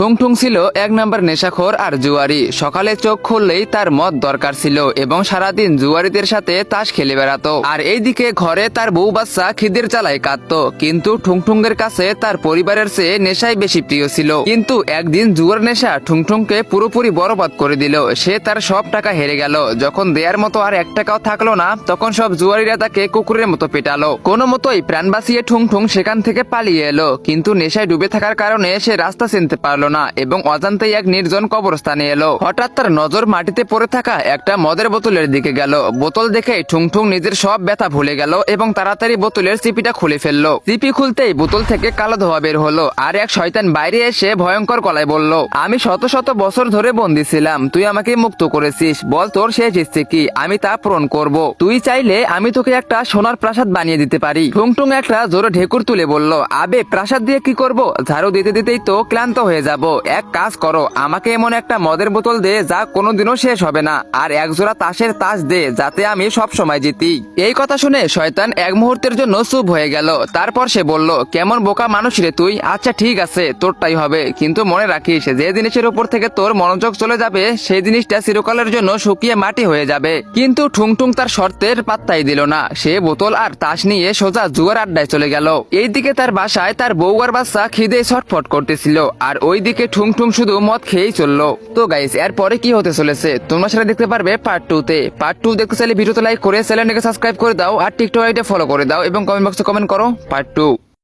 ঠুং ঠুং ছিল এক নাম্বার নেশাখোর আর জুয়ারি। সকালে চোখ খুললেই তার মদ দরকার ছিল এবং সারাদিন জুয়ারিদের সাথে তাস খেলে বেড়াতো। আর এইদিকে ঘরে তার বউ বাচ্চা খিদের জ্বালায় কাঁদতো। কিন্তু ঠুংঠুংয়ের কাছে তার পরিবারের চেয়ে নেশাই বেশি প্রিয় ছিল। কিন্তু একদিন জুয়ার নেশা ঠুংঠুংকে পুরোপুরি বরবাদ করে দিল। সে তার সব টাকা হেরে গেল। যখন দেয়ার মতো আর 1 টাকাও থাকলো না, তখন সব জুয়ারিরা তাকে কুকুরের মতো পেটালো। কোনো মতোই প্রাণ বাঁচিয়ে ঠুংঠুং সেখান থেকে পালিয়ে এলো। কিন্তু নেশায় ডুবে থাকার কারণে সে রাস্তা চিনতে পারলো না এবং অজান্তেই এক নির্জন কবরস্থানে এলো। হঠাৎ তার নজর মাটিতে পড়ে থাকা একটা মদের বোতলের দিকে গেল। বোতল দেখে ঠুংঠুং নিজের সব ব্যথা ভুলে গেল এবং তাড়াতাড়ি বোতলের চিপিটা খুলে ফেললো। চিপি খুলতেই বোতল থেকে কালো ধোঁয়া বের হলো। আর এক শয়তান বাইরে এসে ভয়ঙ্কর গলায় বলল, আমি শত শত বছর ধরে বন্দী ছিলাম, তুই আমাকে মুক্ত করেছিস, বল তোর শেষ ইচ্ছে কি, আমি তা পূরণ করব। তুই চাইলে আমি তোকে একটা সোনার প্রাসাদ বানিয়ে দিতে পারি। ঠুংঠুং একটা জোরে ঢেকুর তুলে বলল, আবে প্রাসাদ দিয়ে কি করব, ঝাড়ু দিতে দিতেই তো ক্লান্ত হয়ে যাব। এক কাজ করো, আমাকে এমন একটা মদের বোতল দে যা কোনোদিনও শেষ হবে না, আর এক জোড়া তাসের তাস দে যাতে আমি সব সময় জিতি। এই কথা শুনে শয়তান এক মুহূর্তের জন্য চুপ হয়ে গেল। তারপর সে বলল, কেমন বোকা মানুষ রে তুই, আচ্ছা ঠিক আছে তোরটাই হবে, কিন্তু মনে রাখিস যে জিনিসের উপর থেকে তোর মনোযোগ চলে যাবে সেই জিনিসটা চিরকালের জন্য শুকিয়ে মাটি হয়ে যাবে। কিন্তু ঠুংঠুং তার শর্তের পাত্তাই দিল না। সে বোতল আর তাস নিয়ে সোজা জুয়ার আড্ডায় চলে গেল। এইদিকে তার বাসায় তার বউ আর বাচ্চা খিদে ছটফট করতেছিল, আর ওইদিকে ঠুংঠুং শুধু মদ খেয়েই চললো। তো গাইস, এরপরে কি হতে চলেছে তোমরা সেটা দেখতে পারবে পার্ট 2 তে। পার্ট 2 দেখতে চাইলে ভিডিওতে লাইক করে চ্যানেলটাকে সাবস্ক্রাইব করে দাও আর টিকটক আইডি ফলো করে দাও এবং কমেন্ট বক্সে কমেন্ট করো পার্ট 2।